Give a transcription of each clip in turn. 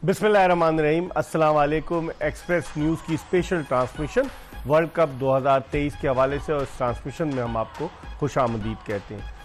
बिस्मिल्लाहिर्रहमानिर्रहीम, अस्सलाम वालेकुम। एक्सप्रेस न्यूज़ की स्पेशल ट्रांसमिशन वर्ल्ड कप 2023 के हवाले से, और इस ट्रांसमिशन में हम आपको खुशामदीद कहते हैं।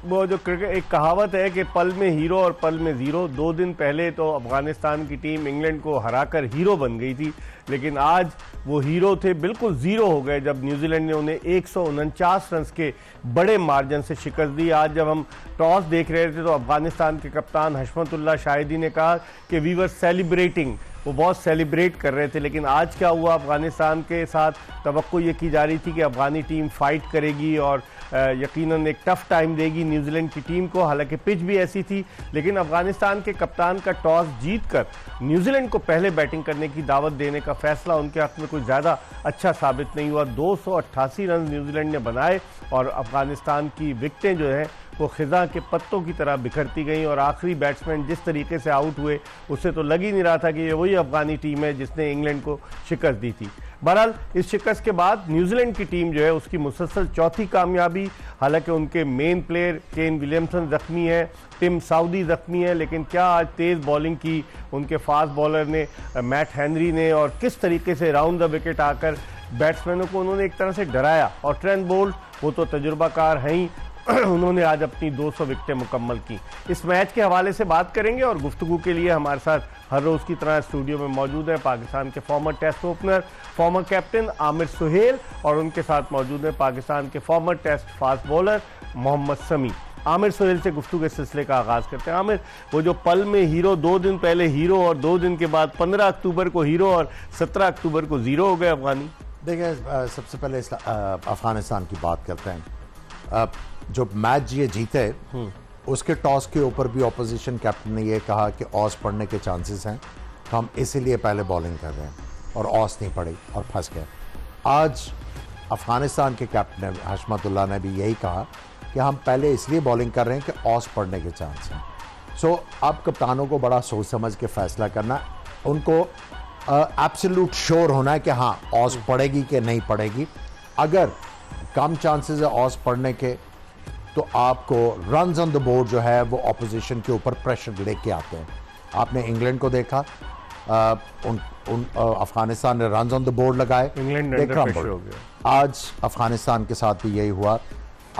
वो जो क्रिकेट एक कहावत है कि पल में हीरो और पल में ज़ीरो। 2 दिन पहले तो अफ़गानिस्तान की टीम इंग्लैंड को हराकर हीरो बन गई थी, लेकिन आज वो हीरो थे बिल्कुल ज़ीरो हो गए जब न्यूजीलैंड ने उन्हें 149 रन के बड़े मार्जिन से शिकस्त दी। आज जब हम टॉस देख रहे थे तो अफ़गानिस्तान के कप्तान हशमतुल्लाह शाहिदी ने कहा कि वी वर सेलिब्रेटिंग, वो बहुत सेलिब्रेट कर रहे थे। लेकिन आज क्या हुआ, अफ़गानिस्तान के साथ तवक्को ये की जा रही थी कि अफ़गानी टीम फाइट करेगी और यकीनन एक टफ टाइम देगी न्यूजीलैंड की टीम को। हालांकि पिच भी ऐसी थी, लेकिन अफ़गानिस्तान के कप्तान का टॉस जीतकर न्यूजीलैंड को पहले बैटिंग करने की दावत देने का फैसला उनके हक़ में कुछ ज़्यादा अच्छा साबित नहीं हुआ। 288 रन न्यूजीलैंड ने बनाए और अफ़गानिस्तान की विकेटें जो है वो खिज़ा के पत्तों की तरह बिखरती गईं, और आखिरी बैट्समैन जिस तरीके से आउट हुए उससे तो लग ही नहीं रहा था कि ये वही अफ़गानी टीम है जिसने इंग्लैंड को शिकस्त दी थी। बहरहाल इस शिकस्त के बाद न्यूजीलैंड की टीम जो है उसकी मुसलसल चौथी कामयाबी। हालांकि उनके मेन प्लेयर केन विलियमसन जख्मी है, टिम साउदी जख्मी है, लेकिन क्या आज तेज़ बॉलिंग की उनके फास्ट बॉलर ने, मैट हेनरी ने, और किस तरीके से राउंड द विकेट आकर बैट्समैनों को उन्होंने एक तरह से डराया। और ट्रेंट बोल्ट वो तो तजुर्बाकार हैं ही, उन्होंने आज अपनी 200 विकेटें मुकम्मल की। इस मैच के हवाले से बात करेंगे और गुफ्तगू के लिए हमारे साथ हर रोज़ की तरह स्टूडियो में मौजूद है पाकिस्तान के former test opener, former captain Aamir Sohail, और उनके साथ मौजूद है पाकिस्तान के former test fast bowler Mohammad Sami. Aamir Suhail से गुफ्तगू के सिलसिले का आगाज़ करते हैं। आमिर, वो जो पल में हीरो, 2 दिन पहले हीरो और 2 दिन के बाद 15 अक्टूबर को हीरो और 17 अक्टूबर को ज़ीरो हो गए अफगानी। देखिए, सबसे पहले अफगानिस्तान की बात करते हैं। जो मैच ये जीते उसके टॉस के ऊपर भी ऑपोजिशन कैप्टन ने ये कहा कि ऑस पड़ने के चांसेस हैं, तो हम इसीलिए पहले बॉलिंग कर रहे हैं, और ऑस नहीं पड़ी और फंस गए। आज अफगानिस्तान के कैप्टन हशमतुल्लाह ने भी यही कहा कि हम पहले इसलिए बॉलिंग कर रहे हैं कि ऑस पड़ने के चांस हैं। सो अब कप्तानों को बड़ा सोच समझ के फैसला करना, उनको एब्सोल्यूट श्योर होना है कि हाँ ऑस पड़ेगी कि नहीं पड़ेगी। अगर कम चांसेस है ऑस पड़ने के, तो आपको रन्स ऑन द बोर्ड जो है वो ऑपोजिशन के ऊपर प्रेशर लेके आते हैं। आपने इंग्लैंड को देखा, अफगानिस्तान ने रन्स ऑन द बोर्ड लगाए, इंग्लैंड हो गया। आज अफगानिस्तान के साथ भी यही हुआ।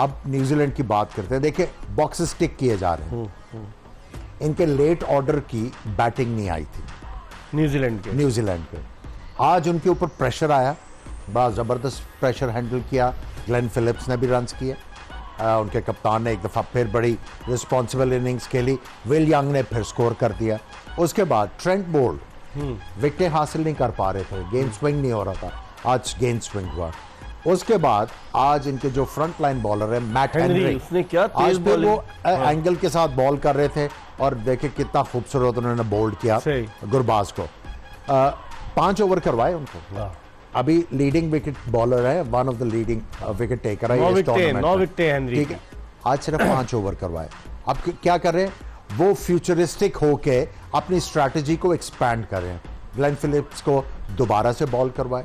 अब न्यूजीलैंड की बात करते हैं। देखिए, बॉक्सेस टिक किए जा रहे हैं। इनके लेट ऑर्डर की बैटिंग नहीं आई थी न्यूजीलैंड के। आज उनके ऊपर प्रेशर आया, बड़ा ज़बरदस्त प्रेशर हैंडल किया। ग्लेन फिलिप्स ने भी रन्स किए, उनके कप्तान ने एक दफ़ा फिर बड़ी रिस्पॉन्सिबल इनिंग्स खेली। विल यंग ने फिर स्कोर कर दिया। उसके बाद ट्रेंट बोल्ट विकेटें हासिल नहीं कर पा रहे थे, गेंद स्विंग नहीं हो रहा था, आज गेंद स्विंग हुआ। उसके बाद आज इनके जो फ्रंट लाइन बॉलर है मैट हेनरी, उसने क्या आज भी वो एंगल के साथ बॉल कर रहे थे, और देखिए कितना खूबसूरत उन्होंने बोल्ड किया गुरबाज को। 5 ओवर करवाए उनको। अभी लीडिंग विकेट बॉलर है, one of the leading wicket taker है। 9 विकेटें हेनरी, ठीक है। आज सिर्फ 5 ओवर करवाए। अब क्या कर रहे हैं वो, फ्यूचरिस्टिक होके अपनी स्ट्रैटेजी को एक्सपैंड कर रहे हैं। ग्लेन फिलिप्स को दोबारा से बॉल करवाए,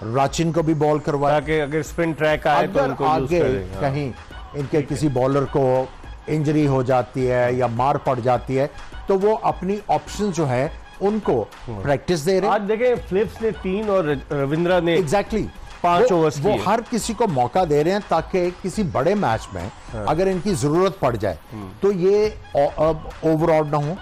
राचिन को भी बॉल करवाए, ताकि अगर स्पिन ट्रैक आए तो उनको आगे कहीं इनके किसी बॉलर को इंजरी हो जाती है या मार पड़ जाती है, तो वो अपनी ऑप्शन जो है उनको प्रैक्टिस दे रहे हैं। आज देखें, फिलिप्स ने 3 और रविंद्रा ने एग्जैक्टली 5 ओवर्स वो हर किसी को मौका दे रहे हैं, ताकि किसी बड़े मैच में अगर इनकी जरूरत पड़ जाए तो ये ओवरऑल ना हो,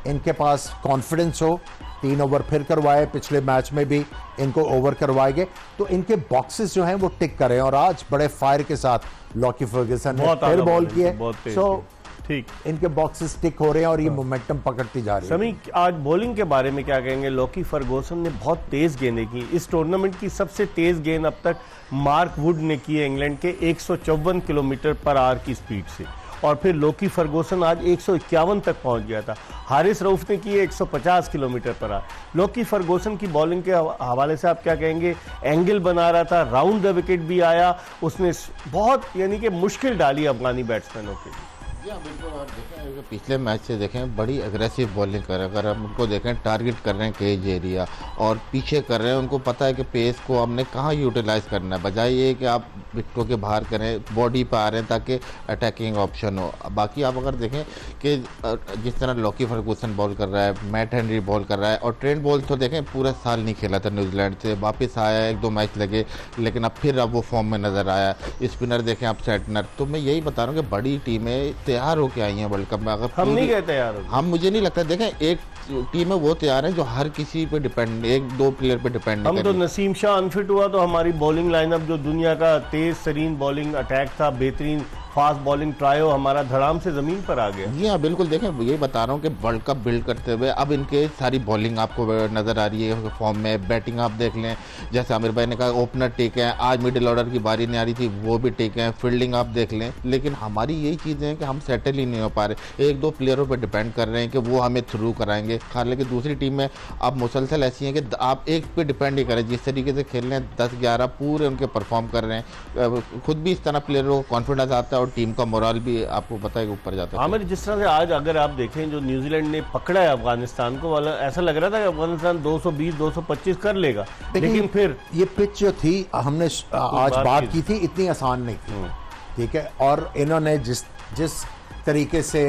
इनके पास कॉन्फिडेंस हो। 3 ओवर फिर करवाए, पिछले मैच में भी इनको ओवर करवाएंगे, तो इनके बॉक्सेस जो हैं वो टिक करें। और आज बड़े फायर के साथ लॉकी फर्ग्यूसन ने फिर बॉल किए, सो ठीक इनके बॉक्सेस टिक हो रहे हैं और ये मोमेंटम पकड़ती जा रही है। समी, आज बॉलिंग के बारे में क्या कहेंगे? लॉकी फर्गूसन ने बहुत तेज गेंदें की। इस टूर्नामेंट की सबसे तेज गेंद अब तक मार्क वुड ने की है इंग्लैंड के 154 किलोमीटर पर आवर की स्पीड से, और फिर लोकी फर्गूसन आज 151 तक पहुंच गया था। हारिस रऊफ ने किए 150 किलोमीटर पर आवर। लोकी फर्गूसन की बॉलिंग के हवाले से आप क्या कहेंगे? एंगल बना रहा था, राउंड द विकेट भी आया, उसने बहुत यानी कि मुश्किल डाली अफगानी बैट्समैनों के लिए। बिल्कुल। और देखें पिछले मैच से देखें बड़ी एग्रेसिव बॉलिंग कर रहे हैं। अगर हम उनको देखें टारगेट कर रहे हैं केज एरिया और पीछे कर रहे हैं, उनको पता है कि पेस को हमने कहाँ यूटिलाइज करना है, बजाय ये कि आप विकेटों के बाहर करें, बॉडी पर आ रहे हैं ताकि अटैकिंग ऑप्शन हो। बाकी आप अगर देखें कि जिस तरह लॉकी फर्गूसन बॉल कर रहा है, मैट हेनरी बॉल कर रहा है, और ट्रेंट बॉल तो देखें पूरा साल नहीं खेला था न्यूजीलैंड से, वापस आया, 1-2 मैच लगे, लेकिन अब फिर वो फॉर्म में नज़र आया। स्पिनर देखें आप सेटनर, तो मैं यही बता रहा हूँ कि बड़ी टीमें तैयार होकर आई हैं वर्ल्ड कप में। अगर हम नहीं कहते यार, हम मुझे नहीं लगता, देखें एक टीम है वो तैयार है जो हर किसी पे डिपेंड, 1-2 प्लेयर पे डिपेंड हम तो नसीम शाह अनफिट हुआ तो हमारी बॉलिंग लाइनअप जो दुनिया का तेज तरीन बॉलिंग अटैक था, बेहतरीन फास्ट बॉलिंग ट्रायो, हमारा धड़ाम से जमीन पर आ गया। जी हाँ बिल्कुल। देखें ये बता रहा हूँ कि वर्ल्ड कप बिल्ड करते हुए अब इनके सारी बॉलिंग आपको नज़र आ रही है फॉर्म में। बैटिंग आप देख लें, जैसे आमिर भाई ने कहा ओपनर टेक है, आज मिडिल ऑर्डर की बारी नहीं आ रही थी, वो भी टेक है। फील्डिंग आप देख लें, लेकिन हमारी यही चीज़ें हैं कि हम सेटल ही नहीं हो पा रहे, 1-2 प्लेयरों पर डिपेंड कर रहे हैं कि वो हमें थ्रू कराएंगे। हालांकि दूसरी टीम में अब मुसलसल ऐसी हैं कि आप एक पे डिपेंड ही करें, जिस तरीके से खेल रहे हैं 10-11 पूरे उनके परफॉर्म कर रहे हैं। खुद भी इस तरह प्लेयरों को कॉन्फिडेंस आता है और टीम का मोरल भी आपको पता है कि ऊपर जाता है। आमिर, जिस तरह से आज अगर आप देखें जो न्यूजीलैंड ने पकड़ा है अफगानिस्तान को, वाला ऐसा लग रहा था कि अफगानिस्तान 220-225 कर लेगा, लेकिन फिर ये पिच जो थी हमने आज बात की थी, इतनी आसान नहीं थी, ठीक है। और इन्होंने जिस तरीके से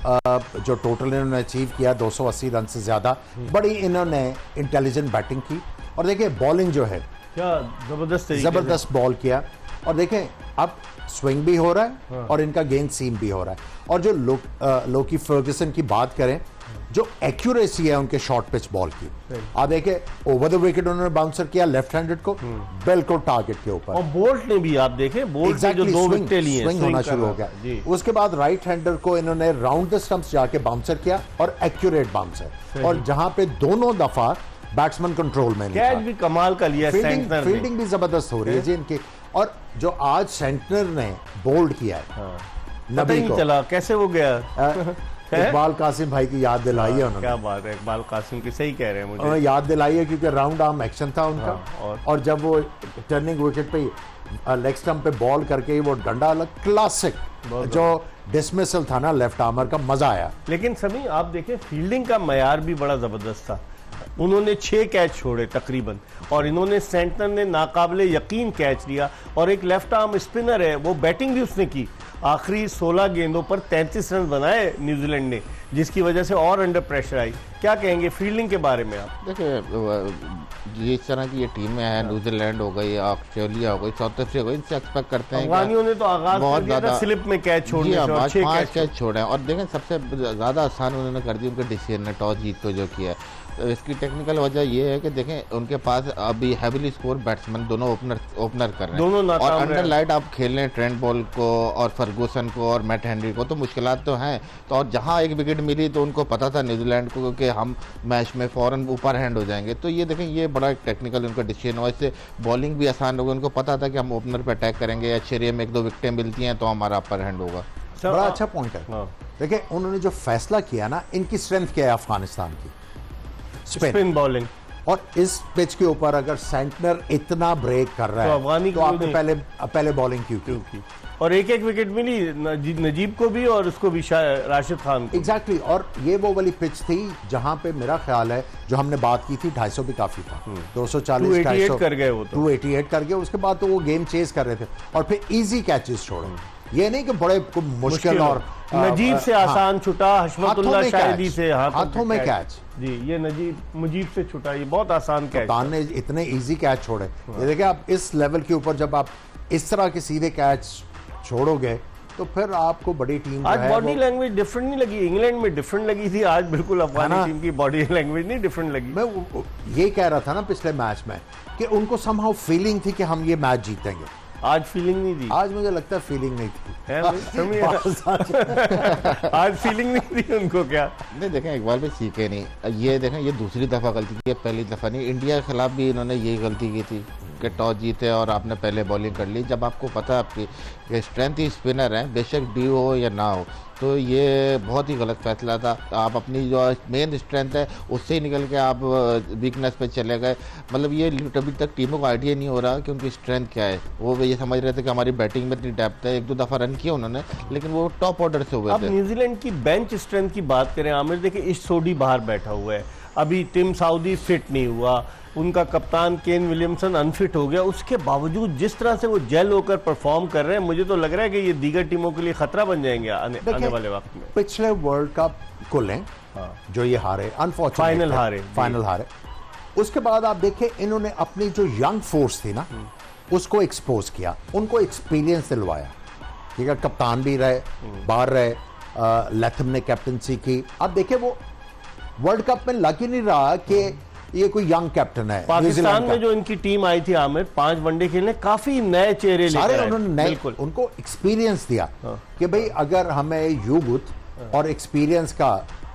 जो टोटल इन्होंने अचीव किया 280 रन से ज्यादा, बड़ी इन्होंने इंटेलिजेंट बैटिंग की। और देखिए बॉलिंग जो है क्या जबरदस्त बॉल किया। और देखें अब स्विंग भी हो रहा है और इनका गेंद सीम भी हो रहा है। और जो लोकी फर्गूसन की बात करें, जो एक्यूरेसी है उनके शॉर्ट पिच बॉल की, आप देखें ओवर द विकेट उन्होंने बाउंसर किया लेफ्ट हैंडेड को, बिल्कुल टारगेट के ऊपर। और बोल्ट ने भी आप देखें, बोल्ट ने जो 2 विकेटें ली हैं, स्विंग होना शुरू हो गया। उसके बाद राइट हैंडर को इन्होंने राउंड द स्टंप्स जाके बाउंसर किया और एक्यूरेट बाउंसर, और जहां पे दोनों दफा बैट्समैन कंट्रोल में नहीं था। कैच भी कमाल का लिया, फील्डिंग भी जबरदस्त हो रही है जी इनकी। और जो आज सेंटनर ने बोल्ड किया है, नबी को चला कैसे वो गया। इकबाल कासिम भाई की याद दिलाई है उन्होंने। क्या बात है, इकबाल कासिम की, सही कह रहे हैं मुझे, याद दिलाई है क्योंकि राउंड आर्म एक्शन था उनका। और जब वो टर्निंग विकेट पे लेग स्टंप पे बॉल करके वो डंडा अलग, क्लासिक जो डिसमिसल था ना लेफ्ट आर्मर का, मजा आया। लेकिन सभी आप देखें फील्डिंग का मयार भी बड़ा जबरदस्त था। उन्होंने 6 कैच छोड़े तकरीबन, और इन्होंने सेंटनर ने नाकाबिले यकीन कैच लिया। और एक लेफ्ट आर्म स्पिनर है, वो बैटिंग भी उसने की, आखिरी 16 गेंदों पर 33 रन बनाए न्यूजीलैंड ने, जिसकी वजह से और अंडर प्रेशर आई। क्या कहेंगे फील्डिंग के बारे में आप? देखिए जिस तरह की ये टीमें हैं, न्यूजीलैंड हो गई, ऑस्ट्रेलिया हो गई, साउथ अफ्रीका हो गई, इनसे एक्सपेक्ट करते हैं। अफगानियों ने तो आगाज बहुत ज्यादा स्लिप में कैच छोड़ने से, 5 कैच छोड़े हैं। और देखें सबसे ज्यादा आसान उन्होंने कर दी उनके डिसीजन ने, टॉस जीत को जो किया है। इसकी टेक्निकल वजह ये है कि देखें उनके पास अभी हैवीली स्कोर बैट्समैन दोनों ओपनर कर रहे हैं, और अंडर लाइट आप खेल रहे हैं ट्रेंट बॉल को और फर्गूसन को और मैट हेनरी को, तो मुश्किलात तो हैं। तो और जहां एक विकेट मिली तो उनको पता था न्यूजीलैंड को कि हम मैच में फौरन ऊपर हैंड हो जाएंगे। तो ये देखें ये बड़ा टेक्निकल उनका डिसीजन हुआ, इससे बॉलिंग भी आसान होगी। उनको पता था कि हम ओपनर पर अटैक करेंगे, या एरिया में 1-2 विकेटें मिलती हैं तो हमारा अपर हैंड होगा। बड़ा अच्छा पॉइंट है। देखिए उन्होंने जो फैसला किया ना, इनकी स्ट्रेंथ क्या है अफगानिस्तान की? Spin bowling. और इस पिच के ऊपर अगर सेंटनर इतना ब्रेक कर रहा है तो आपने पहले बॉलिंग क्यों की? और एक विकेट मिली नजीब को भी और उसको भी राशिद खान को। एग्जैक्टली। और ये वो वाली पिच थी जहां पे मेरा ख्याल है जो हमने बात की थी 250 भी काफी था, 240 288 कर गए, वो तो 288 कर गए। उसके बाद तो वो गेम चेज कर रहे थे और फिर इजी कैचेस छोड़े। ये नहीं कि बड़े मुश्किल और नजीब से आसान छुटा, हशमतुल्लाह शाहिदी से हाथों में कैच जी, ये मुजीब से छुटा, ये बहुत आसान कैच। कप्तान ने इतने इजी कैच छोड़े। ये देखिए आप इस लेवल के ऊपर जब आप इस तरह के सीधे कैच छोड़ोगे तो फिर आपको बड़ी टीम आज बॉडी लैंग्वेज डिफरेंट नहीं लगी। इंग्लैंड में डिफरेंट लगी थी, आज बिल्कुल अफगानी टीम की बॉडी लैंग्वेज नहीं डिफरेंट लगी। मैं ये कह रहा था ना पिछले मैच में कि उनको समहाउ फीलिंग थी कि हम ये मैच जीतेंगे। आज फीलिंग नहीं थी। आज मुझे लगता है फीलिंग नहीं थी। आज फीलिंग नहीं थी उनको। क्या नहीं, देखें इकबाल भी सीखे नहीं। ये देखें ये दूसरी दफा गलती की है, पहली दफा नहीं। इंडिया के खिलाफ भी इन्होंने यही गलती की थी, के टॉस जीते और आपने पहले बॉलिंग कर ली, जब आपको पता है आपकी स्ट्रेंथ ही स्पिनर है, बेशक डी हो या ना हो, तो ये बहुत ही गलत फैसला था। आप अपनी जो मेन स्ट्रेंथ है उससे ही निकल के आप वीकनेस पे चले गए। मतलब ये अभी तक टीमों को आइडिया नहीं हो रहा कि उनकी स्ट्रेंथ क्या है। वो ये समझ रहे थे कि हमारी बैटिंग में इतनी डेप्थ है, 1-2 दफ़ा रन किए उन्होंने, लेकिन वो टॉप ऑर्डर से हुए अब थे। न्यूजीलैंड की बेंच स्ट्रेंथ की बात करें आमिर, देखिए इश सोडी बाहर बैठा हुआ है, अभी टिम साउदी फिट नहीं हुआ, उनका कप्तान केन विलियमसन अनफिट हो गया, उसके बावजूद जिस तरह से वो जेल होकर परफॉर्म कर रहे हैं, मुझे तो लग रहा है कि ये दीगर टीमों के लिए खतरा बन जाएंगे आने वाले वक्त में। पिछले वर्ल्ड कप को लें, जो ये हारे, अनफॉर्चुनेट फाइनल हारे, उसके बाद आप देखें इन्होंने अपनी जो यंग फोर्स थी ना उसको एक्सपोज किया, उनको एक्सपीरियंस दिलवाया, ठीक है, कप्तान भी रहे, बाहर रहे, लैथम ने कैप्टनसी की। अब देखिए वो वर्ल्ड कप में लग ही नहीं रहा कि ये कोई यंग कैप्टन है। पाकिस्तान में जो इनकी टीम आई थी आमिर 5 वनडे खेलने, काफी नए चेहरे सारे लेकर उन्होंने बिल्कुल उनको एक्सपीरियंस दिया कि भाई अगर हमें यूथ और एक्सपीरियंस का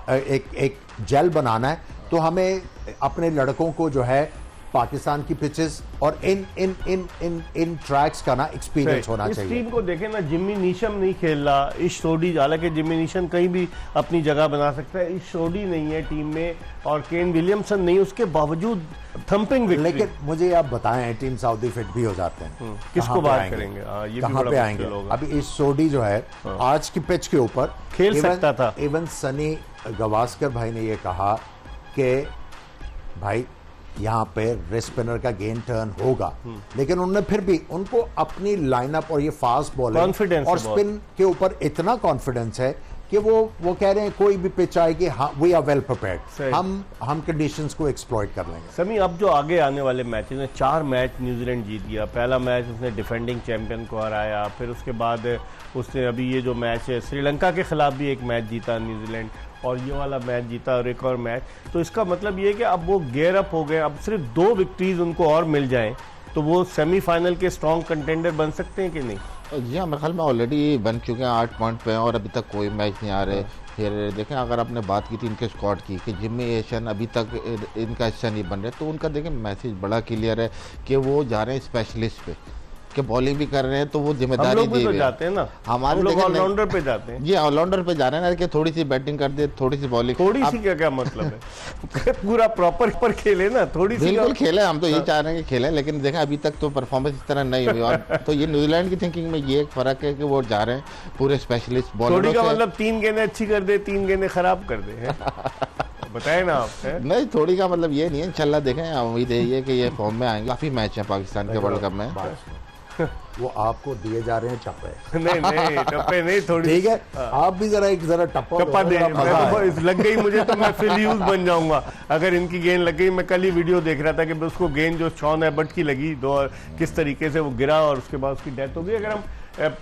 एक जेल बनाना है तो हमें अपने लड़कों को जो है पाकिस्तान की पिचेस और इन ट्रैक्स का ना एक्सपीरियंस होना चाहिए। इस टीम को देखें ना, जिम्मी नीशम नहीं खेल रहा, इश सोडी, हालांकि जिम्मी नीशम कहीं भी अपनी जगह बना सकता है, इश सोडी नहीं है टीम में और केन विलियमसन नहीं, उसके बावजूद थंपिंग विक्ट्री। लेकिन मुझे आप बताएं टीम सऊदी फिट भी हो जाते हैं, किसको बात करेंगे, ये भी कहां बड़ा पे मुश्किल आएंगे? होगा। अभी इस सोडी जो है आज की पिच के ऊपर खेल सकता था। इवन सनी गवास्कर भाई ने ये कहा कि भाई यहाँ पे रेस्ट स्पिनर का गेंद टर्न होगा, लेकिन उन्होंने फिर भी उनको अपनी लाइनअप और ये फास्ट बॉलिंग और स्पिन के ऊपर इतना कॉन्फिडेंस है कि वो कह रहे हैं कोई भी पिच आएगी, वी आर वेल प्रिपेयर्ड, हम कंडीशंस को एक्सप्लॉइट कर लेंगे। समी, अब जो आगे आने वाले मैचेस में 4 मैच न्यूजीलैंड जीत गया। पहला मैच उसने डिफेंडिंग चैंपियन को हराया, फिर उसके बाद उसने अभी ये जो मैच है श्रीलंका के खिलाफ भी एक मैच जीता न्यूजीलैंड, और ये वाला मैच जीता और एक और मैच। तो इसका मतलब ये है कि अब वो गेयर अप हो गए, अब सिर्फ 2 विक्ट्रीज उनको और मिल जाएं तो वो सेमीफाइनल के स्ट्रॉन्ग कंटेंडर बन सकते हैं कि नहीं? जी हाँ, मेरे ख्याल में ऑलरेडी बन चुके हैं, 8 पॉइंट पे हैं और अभी तक कोई मैच नहीं आ रहे। फिर देखें, अगर आपने बात की थी इनके स्क्वाड की कि जिम्मी एशियन अभी तक इनका हिस्सा नहीं बन रहे, तो उनका देखें मैसेज बड़ा क्लियर है कि वो जा रहे हैं स्पेशलिस्ट पे, कि बॉलिंग भी कर रहे हैं तो वो जिम्मेदारी दी तो जाते हैं ना, हमारे लोग ऑलराउंडर पे जाते हैं। जी ऑलराउंडर पे जा रहे हैं ना, कि थोड़ी सी बैटिंग कर दे, थोड़ी सी बॉलिंग, थोड़ी सी क्या मतलब है पूरा प्रॉपर पर खेले ना, थोड़ी सी बिल्कुल खेले, हम तो ये चाह रहे हैं कि खेलें, लेकिन देखें अभी तक तो परफॉर्मेंस इस तरह नहीं हुई। और तो ये न्यूजीलैंड की थिंकिंग में ये एक फर्क है कि वो जा रहे हैं पूरे स्पेशलिस्ट बॉलर। थोड़ी का मतलब 3 गेंदें अच्छी कर दे, 3 गेंदें खराब कर दे, बताए ना आप? नहीं, थोड़ी का मतलब ये नहीं है, इंशाल्लाह देखें, उम्मीद है कि ये फॉर्म में आएंगे। काफी मैच है पाकिस्तान के वर्ल्ड कप में, वो आपको दिए जा रहे हैं टप्पे। नहीं टप्पे नहीं, थोड़ी ठीक है, आप भी जरा टप्पा दे, लग गई मुझे तो मैं फिल यूज बन जाऊंगा अगर इनकी गेंद लग गई। मैं कल ही वीडियो देख रहा था कि उसको गेंद जो शॉन एबर्ट की लगी, किस तरीके से वो गिरा और उसके बाद उसकी डेथ हो गई। अगर हम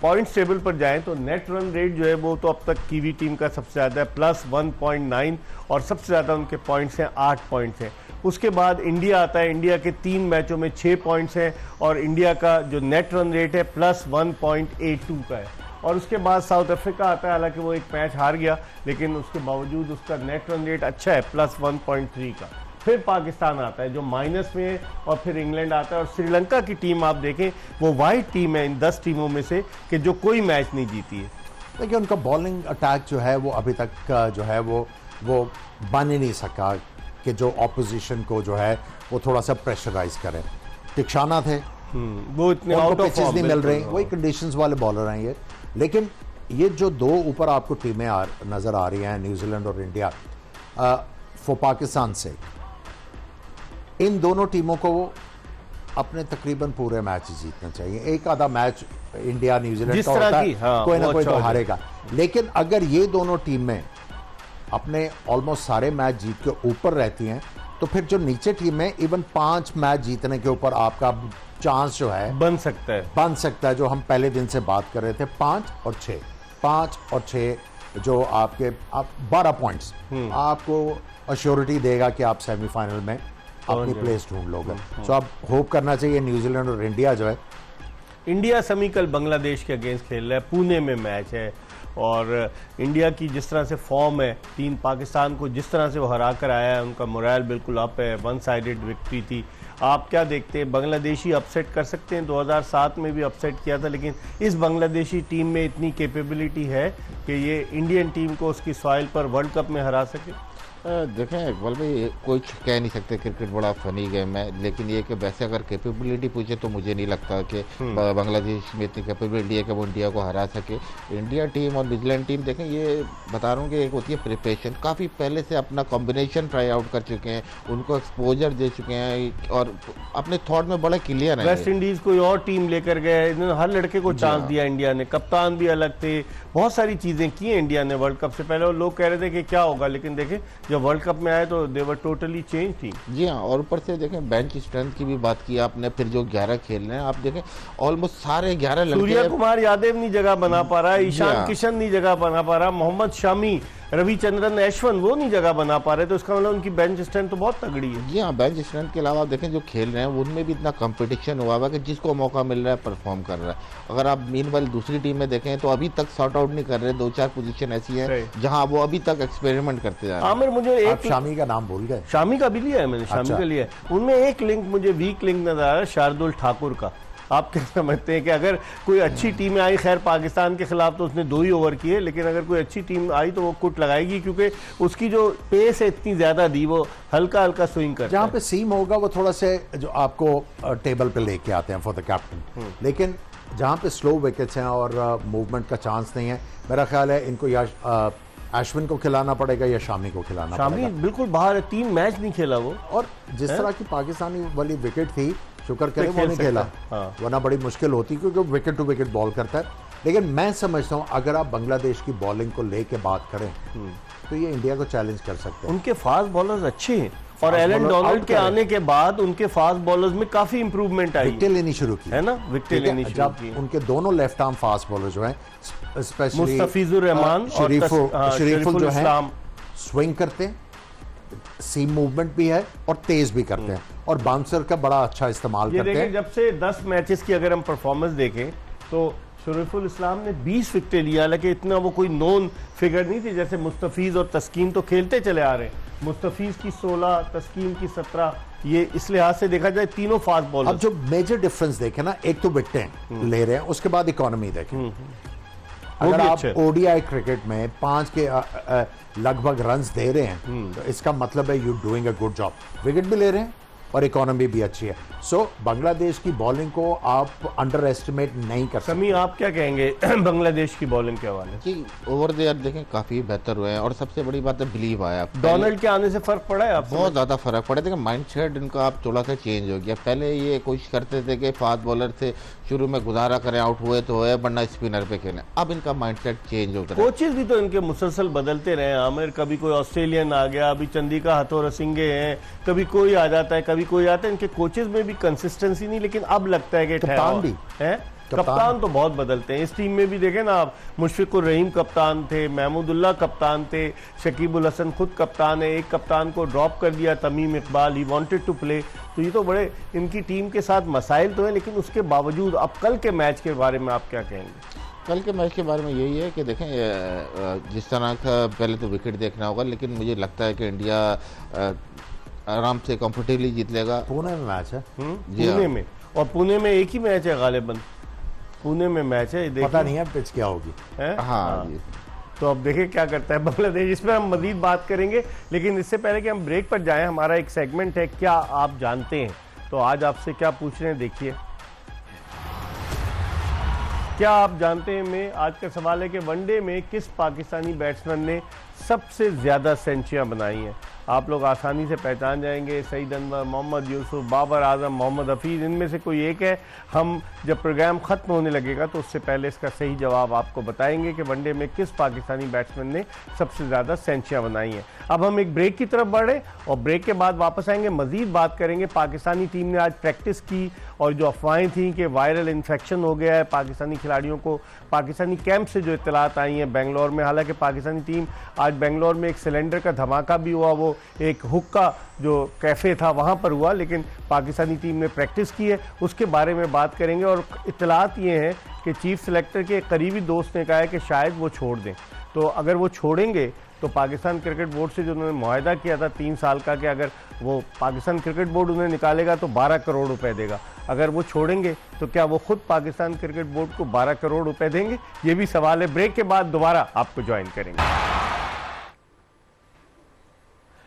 पॉइंट्स टेबल पर जाएं तो नेट रन रेट जो है वो तो अब तक कीवी टीम का सबसे ज़्यादा है, +1.9, और सबसे ज़्यादा उनके पॉइंट्स हैं, 8 पॉइंट्स हैं। उसके बाद इंडिया आता है, इंडिया के 3 मैचों में 6 पॉइंट्स हैं और इंडिया का जो नेट रन रेट है +1.82 का है। और उसके बाद साउथ अफ्रीका आता है, हालांकि वो एक मैच हार गया लेकिन उसके बावजूद उसका नेट रन रेट अच्छा है, +1.3 का। फिर पाकिस्तान आता है जो माइनस में है, और फिर इंग्लैंड आता है, और श्रीलंका की टीम आप देखें वो वाइट टीम है इन 10 टीमों में से कि जो कोई मैच नहीं जीती है। देखिए उनका बॉलिंग अटैक जो है वो अभी तक जो है वो बन ही नहीं सका कि जो ऑपोजिशन को जो है वो थोड़ा सा प्रेशराइज करे। टिक्शाना थे, वो इतने आउट ऑफ फॉर्म नहीं मिल रही, वही कंडीशंस वाले बॉलर हैं ये। लेकिन ये जो 2 ऊपर आपको टीमें नजर आ रही हैं, न्यूजीलैंड और इंडिया, फॉर पाकिस्तान से, इन दोनों टीमों को अपने तकरीबन पूरे मैच जीतना चाहिए। एक आधा मैच इंडिया न्यूजीलैंड का होता है, कोई ना कोई तो हारेगा, लेकिन अगर ये दोनों टीमें अपने ऑलमोस्ट सारे मैच जीत के ऊपर रहती हैं तो फिर जो नीचे टीम है इवन 5 मैच जीतने के ऊपर आपका चांस जो है बन सकता है, जो हम पहले दिन से बात कर रहे थे, 5 और 6 जो आपके 12 पॉइंट्स आपको अश्योरिटी देगा कि आप सेमीफाइनल में अपनी प्लेस ढूंढ लोगे। तो अब होप करना चाहिए न्यूजीलैंड और इंडिया जो है, इंडिया सेमी कल बांग्लादेश के अगेंस्ट खेल रहा है, पुणे में मैच है, और इंडिया की जिस तरह से फॉर्म है, टीम पाकिस्तान को जिस तरह से वो हरा कर आया है, उनका मोरल बिल्कुल अप है, वन साइडेड विक्ट्री थी। आप क्या देखते हैं, बांग्लादेशी अपसेट कर सकते हैं? 2007 में भी अपसेट किया था, लेकिन इस बांग्लादेशी टीम में इतनी कैपेबिलिटी है कि ये इंडियन टीम को उसकी सॉइल पर वर्ल्ड कप में हरा सके? देखें इकबाल भाई, कोई कह नहीं सकते क्रिकेट बड़ा फनी गेम है, लेकिन ये कि वैसे अगर कैपेबिलिटी पूछे तो मुझे नहीं लगता कि बांग्लादेश में इतनी कैपेबिलिटी है कि वो इंडिया को हरा सके। इंडिया टीम और न्यूजीलैंड टीम देखें, ये बता रहा हूँ कि एक होती है प्रिपरेशन, काफ़ी पहले से अपना कॉम्बिनेशन ट्राई आउट कर चुके हैं, उनको एक्सपोजर दे चुके हैं और अपने थॉट में बड़ा क्लियर है। वेस्ट इंडीज कोई और टीम लेकर गए, इन्होंने हर लड़के को चांस दिया इंडिया ने, कप्तान भी अलग थे, बहुत सारी चीजें की हैं इंडिया ने वर्ल्ड कप से पहले, और लोग कह रहे थे कि क्या होगा, लेकिन देखें जब वर्ल्ड कप में आए तो दे वर टोटली चेंज टीम। जी हाँ, और ऊपर से देखें बेंच स्ट्रेंथ की भी बात की आपने, फिर जो 11 खेल रहे हैं आप देखें ऑलमोस्ट सारे 11 लड़के। सूर्या कुमार यादव नहीं जगह बना पा रहा है, ईशान किशन नहीं जगह बना पा रहा, मोहम्मद शामी, रविचंद्रन अश्विन वो नहीं जगह बना पा रहे, तो इसका मतलब उनकी बेंच स्ट्रेंथ तो बहुत तगड़ी है। जी हाँ, बेंच स्ट्रेंथ के अलावा देखें जो खेल रहे हैं उनमें भी इतना कंपटीशन हुआ हुआ कि जिसको मौका मिल रहा है परफॉर्म कर रहा है। अगर आप मीनवाइल दूसरी टीम में देखें तो अभी तक सॉर्ट आउट नहीं कर रहे, 2-4 पोजीशन ऐसी है जहां वो अभी तक एक्सपेरिमेंट करते जा रहे हैं। आमिर, मुझे एक शामी का नाम भूल गए। शामी का भी लिया है मैंने, शामी का लिया है, उनमें एक लिंक मुझे वीक लिंक नजर आ रहा है शार्दुल ठाकुर का। आप क्या समझते हैं कि अगर कोई अच्छी टीमें आई, खैर पाकिस्तान के खिलाफ तो उसने 2 ही ओवर किए, लेकिन अगर कोई अच्छी टीम आई तो वो कुट लगाएगी, क्योंकि उसकी जो पेस है इतनी ज्यादा दी, वो हल्का हल्का स्विंग करता है। जहाँ पे सीम होगा वो थोड़ा से जो आपको टेबल पे लेके आते हैं फॉर द कैप्टन, लेकिन जहाँ पे स्लो विकेट्स हैं और मूवमेंट का चांस नहीं है, मेरा ख्याल है इनको या अश्विन को खिलाना पड़ेगा या शामी को खिलाना पड़ेगा। शामी बिल्कुल बाहर है, 3 मैच नहीं खेला वो, और जिस तरह की पाकिस्तानी वाली विकेट थी, शुक्र करें वो नहीं खेला, वरना बड़ी मुश्किल होती, क्योंकि विकेट टू विकेट बॉल करता है। लेकिन मैं समझता हूँ अगर आप बांग्लादेश की बॉलिंग को लेके बात करें तो ये इंडिया को चैलेंज कर सकते हैं। उनके फास्ट बॉलर्स अच्छे हैं, और एलन डोनाल्ड के आने के बाद उनके फास्ट बॉलर्स में काफी इंप्रूवमेंट आई, विकेटें लेनी शुरू की है ना, विकेटें लेनी शुरू की। उनके दोनों लेफ्ट आर्म फास्ट बॉलर जो हैं, स्पेशली मुस्तफिजुर रहमान और शरीफुल जो है, स्विंग करते हैं, सीम मूवमेंट भी है और तेज भी करते हैं, और बाउंसर का बड़ा अच्छा इस्तेमाल करते हैं। जब से 10 मैचेस की अगर हम परफॉर्मेंस देखें तो शरीफुल इस्लाम ने 20 विकेटें लिया, हालांकि इतना वो कोई नोन फिगर नहीं थी, जैसे मुस्तफीज और तस्कीन तो खेलते चले आ रहे हैं, मुस्तफीज की 16, तस्कीन की 17, ये इस लिहाज से देखा जाए तीनों फास्ट बॉलर। अब जो मेजर डिफरेंस देखें ना, एक तो विकेटें ले रहे हैं, उसके बाद इकोनॉमी देखें। अगर आप ओडीआई क्रिकेट में 5 के लगभग रन्स दे रहे हैं तो इसका मतलब है you doing a good job, wicket भी ले रहे हैं और इकोनॉमी भी अच्छी है। सो बांग्लादेश की बॉलिंग को आप अंडर एस्टिमेट नहीं कर सकते। समी, आप क्या कहेंगे बांग्लादेश की बॉलिंग के हवाले जी? ओवर द ईयर देखें काफी बेहतर हुए हैं, और सबसे बड़ी बात है बिलीव आया। डोनाल्ड के आने से फर्क पड़ा है आपको? बहुत ज्यादा फर्क पड़ा। देखिए माइंडसेट इनका आप थोड़ा सा चेंज हो गया। पहले ये कोशिश करते थे कि फास्ट बॉलर से शुरू में गुजारा करें, आउट हुए तो हुए, वरना स्पिनर पे खेलें। अब इनका माइंडसेट चेंज हो गया। कोचेस भी तो इनके मुसलसल बदलते रहे। आमिर, कभी कोई ऑस्ट्रेलियन आ गया, अभी चंदिका हथोरसिंगे हैं, कभी कोई आ जाता है, कभी कोई आता है। इनके कोचेस में भी कंसिस्टेंसी नहीं, लेकिन अब लगता है कि कप्तान भी है। कप्तान तो बहुत बदलते हैं। इस टीम में भी देखें ना आप, मुशफिकुर रहीम कप्तान थे, महमूदुल्लाह कप्तान थे, शकीबुल हसन खुद कप्तान है, एक कप्तान को ड्रॉप कर दिया Tamim Iqbal, he wanted to play. तो ये तो बड़े इनकी टीम के साथ मसाइल तो है, लेकिन उसके बावजूद अब कल के मैच के बारे में आप क्या कहेंगे? कल के मैच के बारे में यही है कि देखें जिस तरह का पहले तो विकेट देखना होगा, लेकिन मुझे लगता है कि इंडिया आराम से कंफर्टेबली जीत लेगा। पुणे में मैच है, पुणे में, और पुणे में एक ही मैच है गालिबन, पुणे में मैच है। पता नहीं है पिच क्या होगी। हाँ, तो अब देखें क्या करता है बांग्लादेश। इस पर हम मजीद बात करेंगे, लेकिन इससे पहले कि हम ब्रेक पर जाएं, हमारा एक सेगमेंट है क्या आप जानते हैं। तो आज आपसे क्या पूछ रहे हैं, देखिए। क्या आप जानते हैं में आज का सवाल है कि वनडे में किस पाकिस्तानी बैट्समैन ने सबसे ज्यादा सेंचुरियां बनाई हैं। आप लोग आसानी से पहचान जाएंगे। सईद अनवर, मोहम्मद यूसुफ, बाबर आजम, मोहम्मद हफीज़, इनमें से कोई एक है। हम जब प्रोग्राम ख़त्म होने लगेगा तो उससे पहले इसका सही जवाब आपको बताएंगे कि वनडे में किस पाकिस्तानी बैट्समैन ने सबसे ज़्यादा सेंचुरियां बनाई हैं। अब हम एक ब्रेक की तरफ बढ़े और ब्रेक के बाद वापस आएंगे, मज़ीद बात करेंगे। पाकिस्तानी टीम ने आज प्रैक्टिस की और जो अफवाहें थी कि वायरल इन्फेक्शन हो गया है पाकिस्तानी खिलाड़ियों को, पाकिस्तानी कैंप से जो इत्तलात आई हैं बेंगलोर में, हालांकि पाकिस्तानी टीम आज बेंगलोर में एक सिलेंडर का धमाका भी हुआ, वो एक हुक्का जो कैफ़े था वहाँ पर हुआ, लेकिन पाकिस्तानी टीम ने प्रैक्टिस की है, उसके बारे में बात करेंगे। और इत्तलात ये हैं कि चीफ सेलेक्टर के करीबी दोस्त ने कहा है कि शायद वो छोड़ दें। तो अगर वो छोड़ेंगे तो पाकिस्तान क्रिकेट बोर्ड से जो उन्होंने मुआहदा किया था 3 साल का कि अगर वो पाकिस्तान क्रिकेट बोर्ड उन्हें निकालेगा तो 12 करोड़ रुपए देगा, अगर वो छोड़ेंगे तो क्या वो खुद पाकिस्तान क्रिकेट बोर्ड को 12 करोड़ रुपए देंगे? ये भी सवाल है। ब्रेक के बाद दोबारा आपको ज्वाइन करेंगे।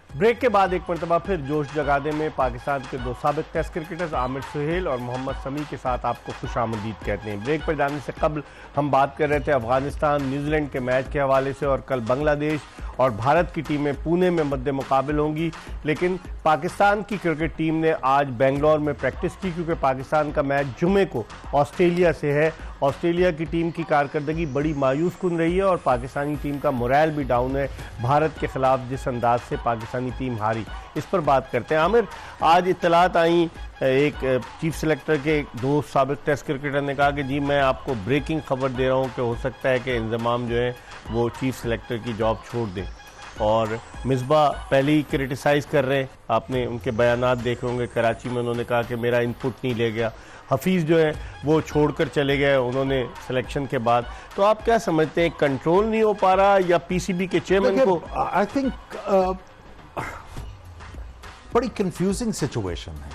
ब्रेक के बाद एक मरतबा फिर जोश जगादे में पाकिस्तान के 2 साबिक टेस्ट क्रिकेटर्स आमिर सुहेल और मोहम्मद समी के साथ आपको खुशामदीद कहते हैं। ब्रेक पर जाने से कबल हम बात कर रहे थे अफगानिस्तान न्यूजीलैंड के मैच के हवाले से, और कल बांग्लादेश और भारत की टीमें पुणे में मद्दे मुकाबिल होंगी। लेकिन पाकिस्तान की क्रिकेट टीम ने आज बेंगलोर में प्रैक्टिस की, क्योंकि पाकिस्तान का मैच जुमे को ऑस्ट्रेलिया से है। ऑस्ट्रेलिया की टीम की कारकर्दगी बड़ी मायूस कुन रही है और पाकिस्तानी टीम का मोरल भी डाउन है। भारत के खिलाफ जिस अंदाज से पाकिस्तानी टीम हारी, इस पर बात करते हैं। आमिर, आज इत्तलात आई, एक चीफ सेलेक्टर के 2 साबिक टेस्ट क्रिकेटर ने कहा कि जी मैं आपको ब्रेकिंग खबर दे रहा हूं कि हो सकता है कि इंजमाम जो है वो चीफ सेलेक्टर की जॉब छोड़ दें। और मिसबा पहले ही क्रिटिसाइज़ कर रहे हैं, आपने उनके बयानात देखे होंगे, कराची में उन्होंने कहा कि मेरा इनपुट नहीं ले गया। हफीज़ जो है वो छोड़कर चले गए उन्होंने सिलेक्शन के बाद। तो आप क्या समझते हैं, कंट्रोल नहीं हो पा रहा या पीसीबी के चेयरमैन को? आई थिंक बड़ी कंफ्यूजिंग सिचुएशन है।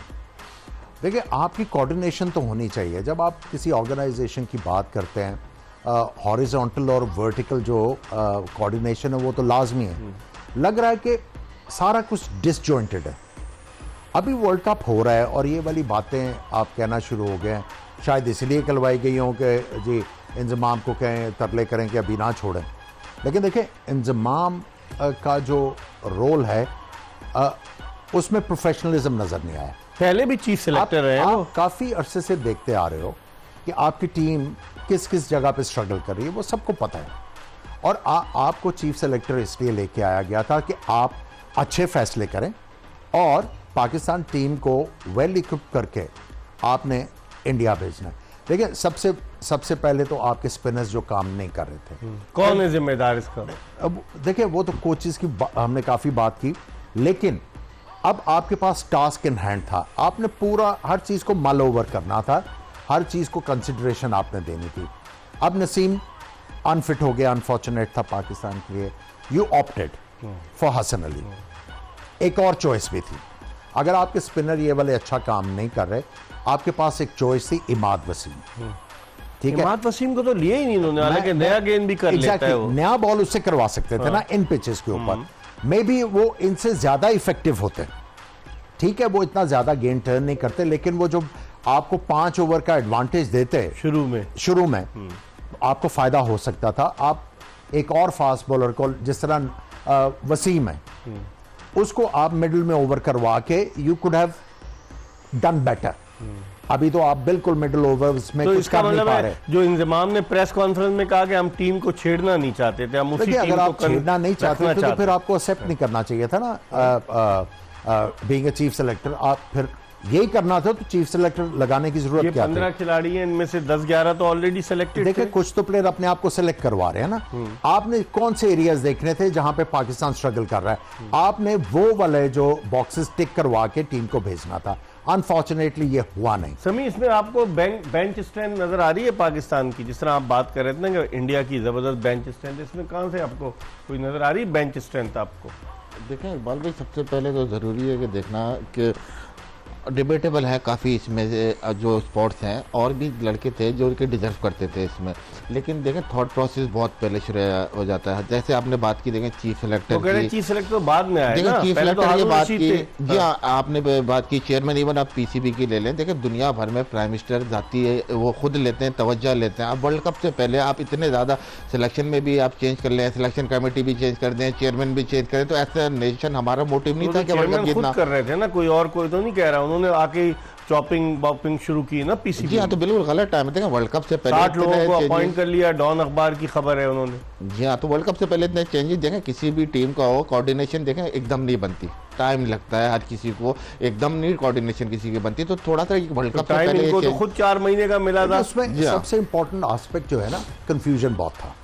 देखिए, आपकी कोऑर्डिनेशन तो होनी चाहिए जब आप किसी ऑर्गेनाइजेशन की बात करते हैं। हॉरिजॉन्टल और वर्टिकल जो कोऑर्डिनेशन है वो तो लाजमी है। लग रहा है कि सारा कुछ डिसजॉइंटेड है। अभी वर्ल्ड कप हो रहा है और ये वाली बातें आप कहना शुरू हो गए हैं, शायद इसलिए करवाई गई हों कि जी इंजमाम को कहें, तरले करें कि अभी ना छोड़ें। लेकिन देखिए, इंजमाम का जो रोल है उसमें प्रोफेशनलिज्म नजर नहीं आया। पहले भी चीफ सेलेक्टर है, आप काफी अरसे से देखते आ रहे हो कि आपकी टीम किस किस जगह पे स्ट्रगल कर रही है, वो सबको पता है। और आपको चीफ सेलेक्टर इसलिए लेके आया गया था कि आप अच्छे फैसले करें और पाकिस्तान टीम को वेल इक्विप करके आपने इंडिया भेजना है। देखिए, सबसे पहले तो आपके स्पिनर्स जो काम नहीं कर रहे थे, कौन है जिम्मेदार इसका? अब देखिए, वो तो कोचेस की हमने काफी बात की, लेकिन अब आपके पास टास्क इन हैंड था। आपने पूरा हर चीज को मल ओवर करना था, हर चीज को कंसिडरेशन आपने देनी थी। अब नसीम अनफिट हो गया, अनफॉर्चुनेट था पाकिस्तान के लिए। You opted for Hasan Ali. एक और चॉइस भी थी, अगर आपके स्पिनर ये वाले अच्छा काम नहीं कर रहे, आपके पास एक चॉइस थी इमाद वसीम। ठीक है, इमाद वसीम को तो लिया ही नहीं उन्होंने, हालांकि नया गेंद भी कर लेता है वो। नया बॉल उससे करवा सकते थे ना इन पिचेस के ऊपर। मे बी वो इनसे ज्यादा इफेक्टिव होते। ठीक है, वो इतना ज्यादा गेंद टर्न नहीं करते, लेकिन वो जो आपको 5 ओवर का एडवांटेज देते शुरू में आपको फायदा हो सकता था। आप एक और फास्ट बॉलर को, जिस तरह वसीम है, उसको आप मिडिल में ओवर करवा के you could have done better. अभी तो आप बिल्कुल मिडिल ओवर्स में तो कुछ कर नहीं पा रहे। जो इंजमाम ने प्रेस कॉन्फ्रेंस में कहा कि हम टीम को छेड़ना नहीं चाहते थे, हम उसी टीम अगर आप को छेड़ना नहीं चाहते थे तो फिर आपको एक्सेप्ट नहीं करना चाहिए था ना बीइंग अ चीफ सेलेक्टर। आप फिर यही करना था, तो चीफ सेलेक्टर लगाने की जरूरत क्या थी? 15 खिलाड़ी हैं, इनमें से 10-11 तो ऑलरेडी सिलेक्टेड थे। देखिए, कुछ तो प्लेयर अपने आप को सिलेक्ट करवा रहे हैं ना। आपने कौन से एरियाज देखने थे जहां पे पाकिस्तान स्ट्रगल कर रहा है? आपने वो वाले जो बॉक्सेस टिक करवा के टीम को भेजना था। अनफॉर्चुनेटली ये हुआ नहीं। समी, इसमें आपको बेंच स्ट्रेंथ नजर आ रही है पाकिस्तान की? जिस तरह आप बात कर रहे थे ना कि इंडिया की जबरदस्त बेंच स्ट्रेंथ, इसमें कहां से आपको कोई नजर आ रही है बेंच स्ट्रेंथ आपको? देखें इकबाल भाई, सबसे पहले तो ज़रूरी है कि देखना कि डिबेटेबल है काफ़ी इसमें जो स्पॉट्स हैं, और भी लड़के थे जो कि डिजर्व करते थे इसमें। लेकिन देखें, थॉट प्रोसेस बहुत पहले शुरू हो जाता है। जैसे आपने बात की, देखें चीफ सेलेक्टर की, चीफ सेलेक्टर तो बाद में आया ना, चीफ पहले तो सेलेक्टर की बात की जी, हाँ। आपने बात की चेयरमैन, इवन आप पीसीबी की ले लें। देखें, दुनिया भर में प्राइम मिनिस्टर जाती है, वो खुद लेते हैं, तवज्जो लेते हैं। अब वर्ल्ड कप से पहले आप इतने ज़्यादा सिलेक्शन में भी आप चेंज कर लें, सिलेक्शन कमेटी भी चेंज कर दें, चेयरमैन भी चेंज करें, तो ऐसा नेशन हमारा मोटिव नहीं था कि वर्ल्ड कप जीतना। कर रहे थे ना, कोई और कोई तो नहीं कह रहा। उन्होंने आके चॉपिंग बॉपिंग शुरू की ना पीसीबी। जी हाँ, तो बिल्कुल गलत टाइम है। वर्ल्ड कप से पहले 60 लोगों को अपॉइंट कर लिया, डॉन अखबार की खबर है उन्होंने। जी हाँ, तो वर्ल्ड कप से पहले इतने चेंजेस देखें, किसी भी टीम का हो, कोऑर्डिनेशन देखें एकदम नहीं बनती, टाइम लगता है। हर किसी को एकदम नहीं कोऑर्डिनेशन किसी की बनती, तो थोड़ा सा वर्ल्ड कप से पहले इनको तो खुद 4 महीने का मिला था। उसमें सबसे इंपॉर्टेंट एस्पेक्ट जो है ना, कंफ्यूजन बहुत था।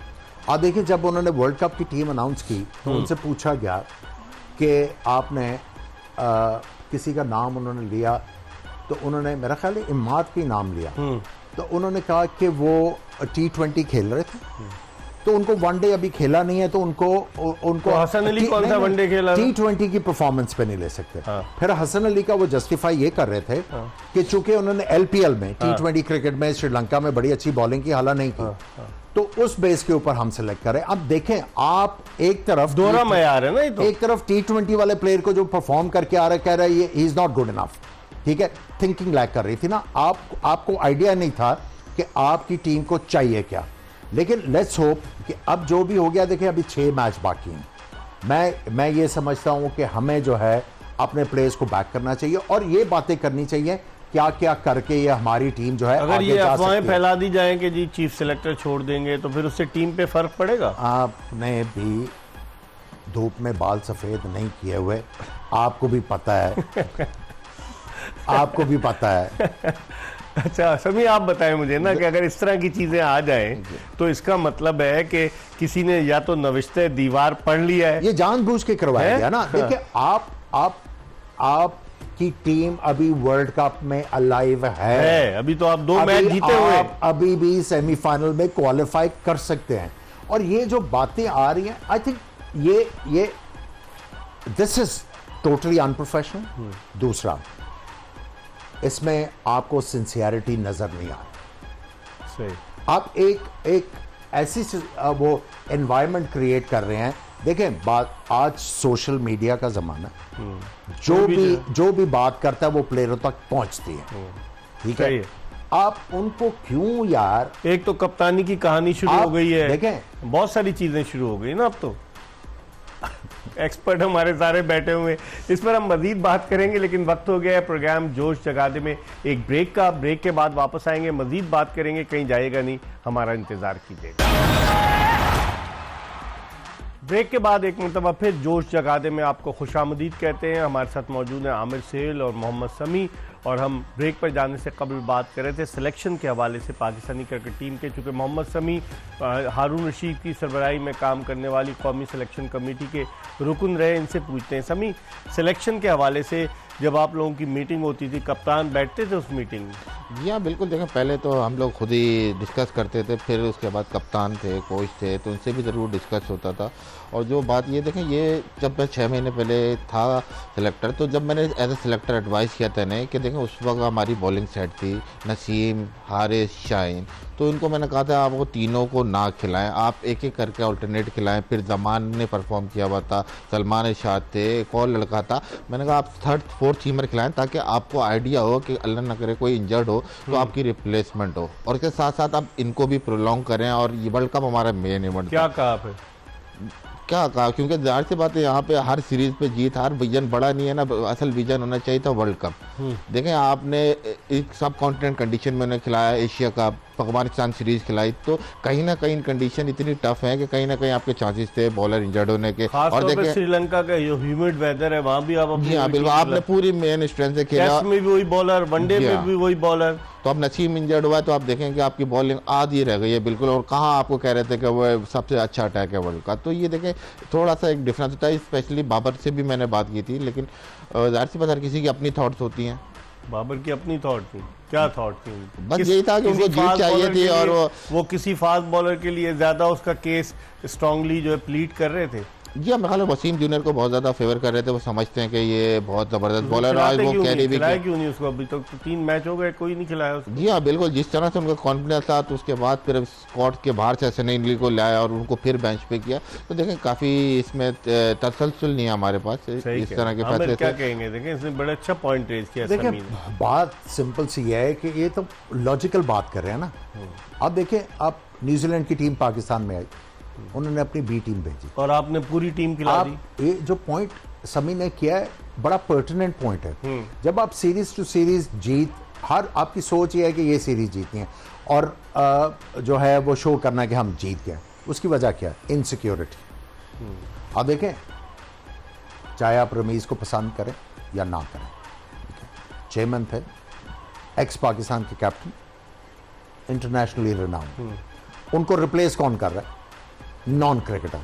आप देखिए, जब उन्होंने वर्ल्ड कप की टीम अनाउंस की तो उनसे पूछा गया कि आपने किसी का नाम उन्होंने लिया, तो उन्होंने मेरा ख्याल है इमाद का नाम लिया। तो उन्होंने कहा कि वो T20 खेल रहे थे, तो उनको वनडे अभी खेला नहीं है, तो उनको हसन अली कौन सा वनडे खेला? T20 की परफॉर्मेंस पे नहीं ले सकते। फिर हसन अली का वो जस्टिफाई ये कर रहे थे कि चूंकि उन्होंने LPL में T20 क्रिकेट में श्रीलंका में बड़ी अच्छी बॉलिंग की हाला नहीं की, तो उस बेस के ऊपर हम सिलेक्ट करें। अब देखें, आप एक तरफ दोहरा मयार है ना ये तो। एक तरफ T20 वाले प्लेयर को जो परफॉर्म करके आ रहा है, कह रहा है ये he is not good enough, ठीक है, थिंकिंग लैक कर रही थी ना। आपको आइडिया नहीं था कि आपकी टीम को चाहिए क्या। लेकिन लेट्स होप कि अब जो भी हो गया, देखिए अभी 6 मैच बाकी हैं। मैं ये समझता हूं कि हमें जो है अपने प्लेयर्स को बैक करना चाहिए और ये बातें करनी चाहिए क्या क्या करके ये हमारी टीम जो है अगर ये अफवाहें फैला दी जाएं कि जी चीफ सिलेक्टर छोड़ देंगे, तो फिर उससे टीम पे फर्क पड़ेगा। आपने भी धूप में बाल सफेद नहीं किए हुए, आपको भी पता है आपको भी पता है। अच्छा समी, आप बताएं मुझे ना कि अगर इस तरह की चीजें आ जाएं तो इसका मतलब है कि किसी ने या तो नविश्ते दीवार पढ़ लिया है, ये जानबूझ के करवाया गया ना। देखिए, आप की टीम अभी वर्ल्ड कप में अलाइव है। अभी तो आप 2 मैच जीते हुए, अभी भी सेमीफाइनल में क्वालिफाई कर सकते हैं। और ये जो बातें आ रही हैं, आई थिंक ये दिस इज टोटली अनप्रोफेशनल। दूसरा, इसमें आपको सिंसियरिटी नजर नहीं आ रही। सही। आप एक ऐसी वो एनवायरनमेंट क्रिएट कर रहे हैं। देखें, बात आज सोशल मीडिया का जमाना, जो भी बात करता है वो प्लेयरों तक पहुंचती है, ठीक है। आप उनको क्यों यार, एक तो कप्तानी की कहानी शुरू हो गई है, देखें बहुत सारी चीजें शुरू हो गई ना अब तो। एक्सपर्ट हमारे सारे बैठे हुए, इस पर हम मजीद बात करेंगे, लेकिन वक्त हो गया है प्रोग्राम जोश जगा दे में एक ब्रेक का। ब्रेक के बाद वापस आएंगे, मजीद बात करेंगे, कहीं जाएगा नहीं, हमारा इंतजार कीजिएगा। ब्रेक के बाद एक मरतबा फिर जोश जगा दे में आपको खुशामदीद कहते हैं। हमारे साथ मौजूद हैं आमिर सेल और मोहम्मद समी, और हम ब्रेक पर जाने से कबल बात कर रहे थे सिलेक्शन के हवाले से पाकिस्तानी क्रिकेट टीम के। चूँकि मोहम्मद समी हारून रशीद की सरबराही में काम करने वाली कौमी सिलेक्शन कमेटी के रुकन रहे, इनसे पूछते हैं समी, सिलेक्शन के हवाले से जब आप लोगों की मीटिंग होती थी, कप्तान बैठते थे उस मीटिंग में? जी हाँ, बिल्कुल। देखें, पहले तो हम लोग खुद ही डिस्कस करते थे, फिर उसके बाद कप्तान थे, कोच थे, तो उनसे भी ज़रूर डिस्कस होता था। और जो बात ये देखें, ये जब मैं 6 महीने पहले था सिलेक्टर, तो जब मैंने एज ए सिलेक्टर एडवाइस किया था ना कि देखें उस वक्त हमारी बॉलिंग सेट थी, नसीम, हारिस, शाहीन, तो इनको मैंने कहा था आप वो तीनों को ना खिलाएं, आप एक एक करके अल्टरनेट खिलाएं। फिर जमान ने परफॉर्म किया हुआ था, सलमान इरशाद थे, एक और लड़का था, मैंने कहा आप 3rd 4th टीमर खिलाएं ताकि आपको आइडिया हो कि अल्लाह ना करे कोई इंजर्ड हो तो आपकी रिप्लेसमेंट हो, और इसके साथ साथ आप इनको भी प्रोलॉन्ग करें। और ये वर्ल्ड कप हमारा मेन इवेंट क्या कहा फिर? क्या कहा, क्योंकि जाहिर सी बात है यहाँ पे हर सीरीज पे जीत, हर विजन बड़ा नहीं है ना, असल विजन होना चाहिए था वर्ल्ड कप। देखें, आपने एक सब कॉन्टिनेंट कंडीशन में उन्हें खिलाया, एशिया कप, अफगानिस्तान सीरीज खिलाई, तो कहीं ना कहीं कंडीशन इतनी टफ है कि कहीं ना कहीं आपके चांसेस थे बॉलर इंजर्ड होने के। और देखिए श्रीलंका का जो ह्यूमिड वेदर है, वहाँ भी आप जी हाँ बिल्कुल, आपने पूरी मेन स्ट्रेंथ से खेला, टेस्ट में भी वही बॉलर, वनडे में भी वही बॉलर। तो अब नसीम इंजर्ड हुआ है, तो आप देखें कि आपकी बॉलिंग आधी रह गई है बिल्कुल, और कहाँ आपको कह रहे थे कि वो सबसे अच्छा अटैक है वर्ल्ड का। तो ये देखें थोड़ा सा एक डिफरेंस होता है, स्पेशली बाबर से भी मैंने बात की थी, लेकिन जाहिर सी बात हर किसी की अपनी थॉट्स होती हैं। बाबर की अपनी थॉट थी, क्या थॉट थी? बस यही था कि उनको जीत चाहिए थी, और वो किसी फास्ट बॉलर के लिए ज्यादा उसका केस स्ट्रांगली जो है प्लीड कर रहे थे। जी हाँ, मेरे ख्याल वसीम जूनियर को बहुत ज़्यादा फेवर कर रहे थे, वो समझते हैं कि ये बहुत ज़बरदस्त बॉलर है। आज वो कैरी भी खिलाया क्यों नहीं उसको? अभी तक तो 3 मैच हो गए, कोई नहीं खिलाया उसको। जी हाँ बिल्कुल, जिस तरह से उनका कॉन्फिडेंस था, तो उसके बाद फिर स्क्वाड के बाहर से सनी इंग्लिश को लाया और उनको फिर बेंच पे किया। तो देखें काफ़ी इसमें तसलसल नहीं है हमारे पास इस तरह के फैसले। क्या कहेंगे? देखें इसने बड़ा अच्छा पॉइंट रेज किया। देखिए, बात सिंपल सी है कि ये तो लॉजिकल बात कर रहे हैं ना। अब देखें, आप न्यूजीलैंड की टीम पाकिस्तान में आई, उन्होंने अपनी बी टीम भेजी और आपने पूरी टीम खिला दी। ये जो पॉइंट समी ने किया है बड़ा पर्टिनेंट पॉइंट है। जब आप सीरीज टू सीरीज जीत, हर आपकी सोच ये है कि ये सीरीज जीतनी है और जो है वो शो करना है कि हम जीत गए। उसकी वजह क्या है? इनसिक्योरिटी। आप देखें, चाहे आप रमीज को पसंद करें या ना करें, चेयरमैन थे, एक्स पाकिस्तान के कैप्टन, इंटरनेशनली रिनाउंड, उनको रिप्लेस कौन कर रहा है? Non cricketer.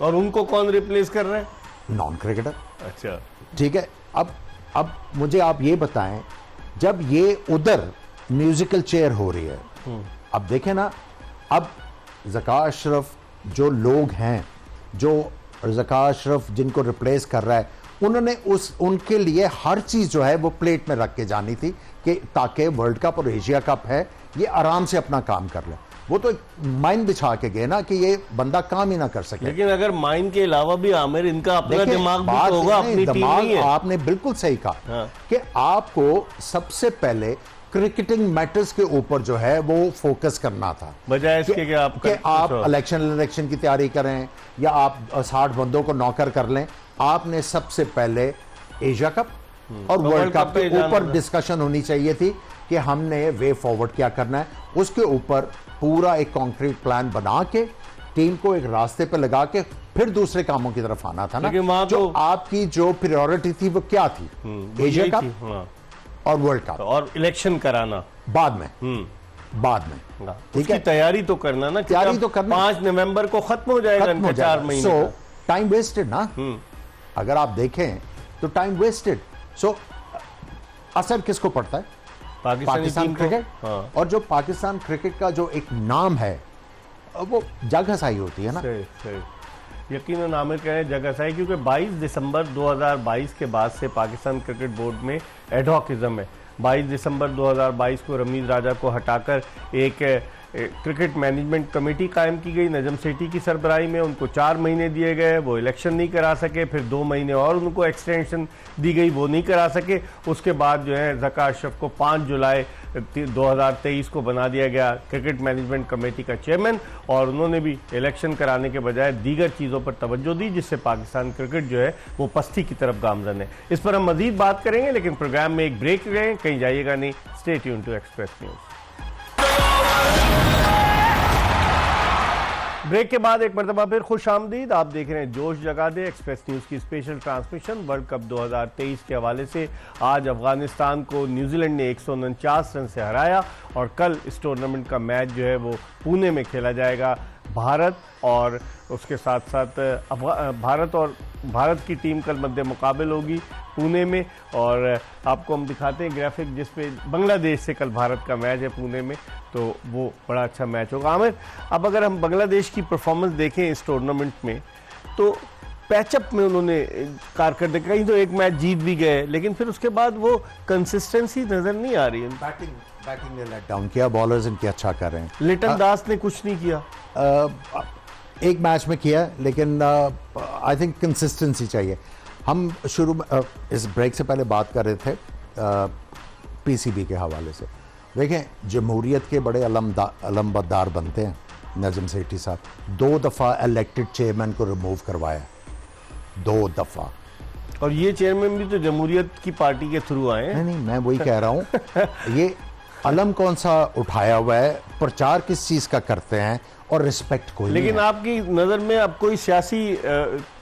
और उनको कौन रिप्लेस कर रहा है? Non cricketer. अच्छा, ठीक है। अब मुझे आप ये बताएं, जब ये उधर म्यूजिकल चेयर हो रही है, अब देखें ना, अब ज़का अशरफ जो लोग हैं, जो ज़का अशरफ जिनको रिप्लेस कर रहा है, उन्होंने उनके लिए हर चीज जो है वो प्लेट में रख के जानी थी कि ताकि वर्ल्ड कप और एशिया कप है, ये आराम से अपना काम कर ले। वो तो माइन बिछा के गए ना कि ये बंदा काम ही ना कर सके। लेकिन अगर माइन के अलावा भी आमिर इनका अपना दिमाग भी बात तो होगा, अपनी टीम नहीं है। आपने बिल्कुल सही कहा। हाँ। कि आपको सबसे पहले क्रिकेटिंग मैटर्स के ऊपर जो है वो फोकस करना था, बजाय इसके कि आप इलेक्शन की तैयारी करें या आप 60 बंदों को नौकर कर लें। आपने सबसे पहले एशिया कप और वर्ल्ड कप के ऊपर डिस्कशन होनी चाहिए थी कि हमने वे फॉरवर्ड क्या करना है। उसके ऊपर पूरा एक कॉन्क्रीट प्लान बना के टीम को एक रास्ते पे लगा के फिर दूसरे कामों की तरफ आना था ना। जो आपकी जो प्रायोरिटी थी वो क्या थी? एशिया कप और वर्ल्ड कप और इलेक्शन कराना बाद में। ठीक है, तैयारी तो करना ना, तैयारी तो करना। 5 नवंबर को खत्म हो जाएगा, 4 महीने। सो टाइम वेस्टेड ना, अगर आप देखें तो टाइम वेस्टेड। सो असर किसको पड़ता है? पाकिस्तान क्रिकेट। हाँ। और जो पाकिस्तान क्रिकेट का जो एक नाम है वो जगहसाई होती है ना। सही। यकीनन आमिर कह रहे हैं जगहसाई, क्योंकि 22 दिसंबर 2022 के बाद से पाकिस्तान क्रिकेट बोर्ड में एडहॉकिज्म है। 22 दिसंबर 2022 को रमीज राजा को हटाकर एक क्रिकेट मैनेजमेंट कमेटी कायम की गई नजम सेठी की सरबराही में। उनको 4 महीने दिए गए, वो इलेक्शन नहीं करा सके। फिर 2 महीने और उनको एक्सटेंशन दी गई, वो नहीं करा सके। उसके बाद जो है ज़का अशरफ को 5 जुलाई 2023 को बना दिया गया क्रिकेट मैनेजमेंट कमेटी का चेयरमैन, और उन्होंने भी इलेक्शन कराने के बजाय दीगर चीज़ों पर तवज्जो दी, जिससे पाकिस्तान क्रिकेट जो है वो पस्ती की तरफ गामजन है। इस पर हम मजीद बात करेंगे, लेकिन प्रोग्राम में एक ब्रेक लें, कहीं जाइएगा नहीं। Stay tune to Express News. Break के बाद एक मरतबा फिर खुश आमदीद। आप देख रहे हैं जोश जगा दे, एक्सप्रेस न्यूज़ की स्पेशल ट्रांसमिशन। वर्ल्ड कप 2023 के हवाले से आज अफगानिस्तान को न्यूजीलैंड ने 149 रन से हराया, और कल इस टूर्नामेंट का मैच जो है वो पुणे में खेला जाएगा। भारत और उसके साथ साथ भारत की टीम कल मध्य मुकाबल होगी पुणे में, और आपको हम दिखाते हैं ग्राफिक जिस पे बांग्लादेश से कल भारत का मैच है पुणे में, तो वो बड़ा अच्छा मैच होगा। आमिर, अब अगर हम बांग्लादेश की परफॉर्मेंस देखें इस टूर्नामेंट में, तो पैचअप में उन्होंने कारकर्दगी, कहीं तो एक मैच जीत भी गए, लेकिन फिर उसके बाद वो कंसिस्टेंसी नजर नहीं आ रही है। बैटिंग ने लेट डाउन किया, बॉलर्स इनके अच्छा कर रहे हैं। लिटन दास ने कुछ नहीं किया, एक मैच में किया, लेकिन आई थिंक कंसिस्टेंसी चाहिए। हम शुरू में इस ब्रेक से पहले बात कर रहे थे पीसीबी के हवाले से। देखें, जमहूरियत के बड़े अलमबरदार बनते हैं नजम सेठी साहब। 2 दफ़ा इलेक्टेड चेयरमैन को रिमूव करवाया, 2 दफ़ा। और ये चेयरमैन भी तो जमहूरियत की पार्टी के थ्रू आए हैं। नहीं, मैं वही कह रहा हूँ। ये अलम कौन सा उठाया हुआ है, प्रचार किस चीज़ का करते हैं, और रिस्पेक्ट कोई। लेकिन आपकी नज़र में अब कोई सियासी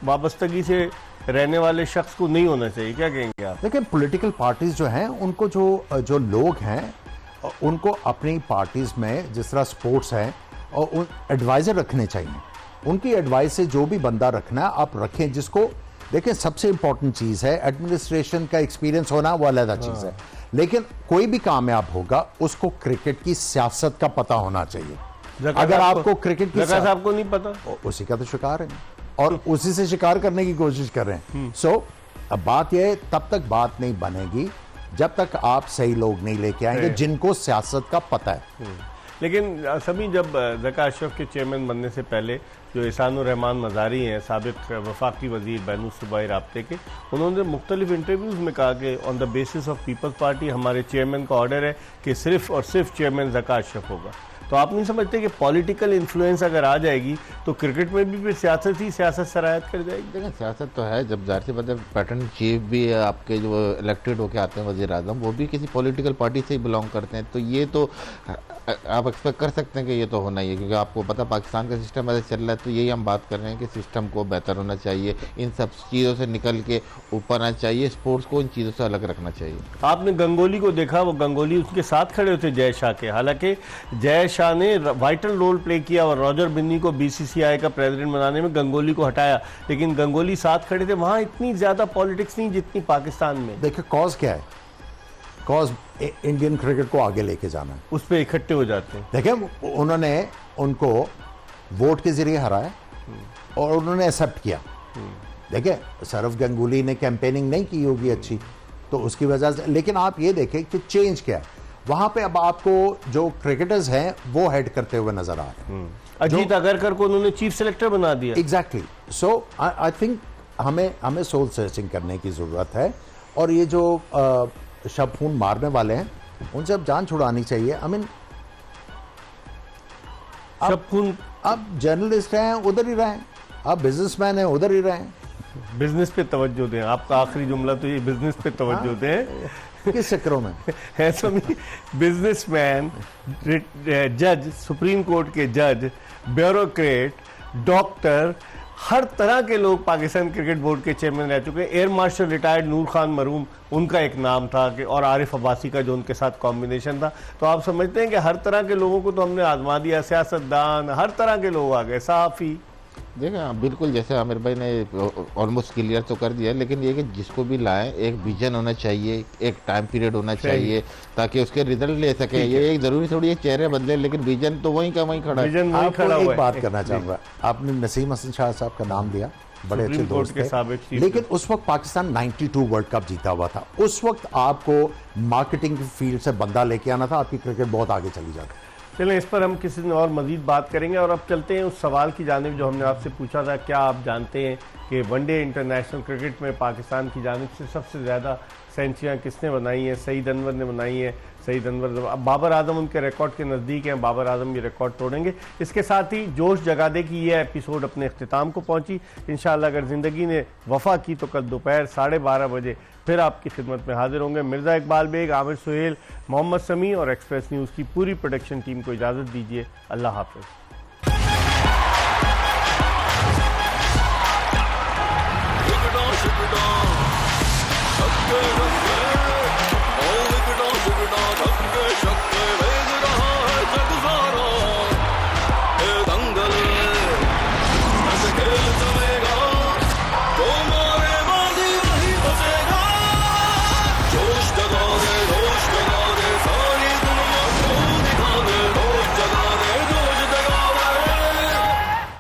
वाबस्तगी से रहने वाले शख्स को नहीं होना चाहिए, क्या कहेंगे आप? लेकिन पॉलिटिकल पार्टीज जो हैं उनको जो लोग हैं उनको अपनी पार्टीज में, जिस तरह स्पोर्ट्स है, और उन एडवाइज़र रखने चाहिए। उनकी एडवाइस से जो भी बंदा रखना है आप रखें, जिसको देखें सबसे इंपॉर्टेंट चीज़ है एडमिनिस्ट्रेशन का एक्सपीरियंस होना, वो अलग चीज़ है। लेकिन कोई भी कामयाब होगा उसको क्रिकेट की सियासत का पता होना चाहिए। अगर आपको क्रिकेट की साहब को नहीं पता, उसी का तो शिकार है और उसी से शिकार करने की कोशिश कर रहे हैं। सो अब बात यह है, तब तक बात नहीं बनेगी जब तक आप सही लोग नहीं लेके आएंगे जिनको सियासत का पता है। लेकिन सभी जब ज़का अशरफ के चेयरमैन बनने से पहले जो एहसानुर रहमान मज़ारी हैं, साबिक वफाकी वज़ीर बैनुल सूबाई राब्ते के, उन्होंने मुख्तलिफ इंटरव्यूज़ में कहा कि on the basis of Peoples Party हमारे चेयरमैन का ऑर्डर है कि सिर्फ और सिर्फ चेयरमैन ज़का अशरफ होगा। तो आप नहीं समझते कि पॉलिटिकल इन्फ्लुएंस अगर आ जाएगी तो क्रिकेट में भी फिर सियासत सरायत कर जाएगी? देखिए, सियासत तो है, जब जाहिर सी बात है पैटर्न चीफ भी आपके जो इलेक्टेड होके आते हैं वज़ीर आज़म, वो भी किसी पॉलिटिकल पार्टी से ही बिलोंग करते हैं। तो ये तो आप एक्सपेक्ट कर सकते हैं कि ये तो होना ही है, क्योंकि आपको पता पाकिस्तान का सिस्टम ऐसे चल रहा है। तो यही हम बात कर रहे हैं कि सिस्टम को बेहतर होना चाहिए, इन सब चीज़ों से निकल के ऊपर आना चाहिए, स्पोर्ट्स को इन चीज़ों से अलग रखना चाहिए। आपने गंगोली को देखा, वो गंगोली उसके साथ खड़े होते जय शाह के, हालांकि जय शाह ने वाइटल रोल प्ले किया और रॉजर बिन्नी को बीसीसीआई का प्रेसिडेंट बनाने में, गंगोली को हटाया, लेकिन गंगोली साथ खड़े थे। वहां इतनी ज्यादा पॉलिटिक्स नहीं जितनी पाकिस्तान में। देखिए कॉज क्या है, कॉज इंडियन क्रिकेट को आगे लेके जाना है, उस पर इकट्ठे हो जाते हैं। देखिए उन्होंने उनको वोट के जरिए हराया और उन्होंने एक्सेप्ट किया। देखिए सौरव गंगुली ने कैंपेनिंग नहीं की होगी अच्छी, तो उसकी वजह से, लेकिन आप ये देखें कि चेंज क्या है वहां पे। अब आपको जो क्रिकेटर्स हैं वो हेड करते हुए नजर आ रहे हैं। अजीत अगरकर को उन्होंने चीफ सेलेक्टर बना दिया। एग्जैक्टली, सो आई थिंक हमें सोल सर्चिंग करने की जरूरत है, और ये जो शब खून मारने वाले हैं उनसे अब जान छुड़ानी चाहिए। आई मीन शब खून, अब जर्नलिस्ट हैं उधर ही रहें, अब बिजनेसमैन हैं उधर ही रहें, बिजनेस पे तवज्जो दें। आपका आखिरी जुमला तो ये बिजनेस पे तवज्जो दें। किस चक्करों में ऐसा नहीं, बिजनेसमैन, जज, सुप्रीम कोर्ट के जज, ब्यूरोक्रेट, डॉक्टर, हर तरह के लोग पाकिस्तान क्रिकेट बोर्ड के चेयरमैन रह चुके हैं। एयर मार्शल रिटायर्ड नूर खान मरूम उनका एक नाम था कि, और आरिफ अब्बासी का जो उनके साथ कॉम्बिनेशन था। तो आप समझते हैं कि हर तरह के लोगों को तो हमने आजमा दिया, सियासतदान, हर तरह के लोग आ गए, सहाफ़ी। देखिए हाँ, बिल्कुल जैसे आमिर भाई ने ऑलमोस्ट क्लियर तो कर दिया, लेकिन ये कि जिसको भी लाएं एक विजन होना चाहिए, एक टाइम पीरियड होना चाहिए ताकि उसके रिजल्ट ले सके। ये एक जरूरी थोड़ी है चेहरे बदले, लेकिन विजन तो वहीं का वहीं खड़ा है। विजन वहीं खड़ा हुआ एक है। बात करना चाहूंगा, आपने नसीम हसन शाह साहब का नाम दिया, बड़े अच्छे सुप्रीम कोर्ट दोस्त के थे, साबिक चीफ लेकिन उस वक्त पाकिस्तान 92 वर्ल्ड कप जीता हुआ था। उस वक्त आपको मार्केटिंग की फील्ड से बंदा लेके आना था, आपकी क्रिकेट बहुत आगे चली जाती। चलें, इस पर हम किसी दिन और मजीद बात करेंगे। और अब चलते हैं उस सवाल की जानिब जो हमने आपसे पूछा था। क्या आप जानते हैं कि वनडे इंटरनेशनल क्रिकेट में पाकिस्तान की जानिब से सबसे ज़्यादा सेंचुरियाँ किसने बनाई हैं? सईद अनवर ने बनाई है। सईद अनवर, अब बाबर आजम उनके रिकॉर्ड के नज़दीक हैं, बाबर आजम ये रिकॉर्ड तोड़ेंगे। इसके साथ ही जोश जगा दे की ये एपिसोड अपने अख्तिताम को पहुंची। इंशाअल्लाह अगर ज़िंदगी ने वफ़ा की तो कल दोपहर 12:30 बजे फिर आपकी खिदमत में हाजिर होंगे। मिर्ज़ा इकबाल बेग, आमिर सुहेल, मोहम्मद समी और एक्सप्रेस न्यूज़ की पूरी प्रोडक्शन टीम को इजाज़त दीजिए। अल्लाह हाफ़िज़।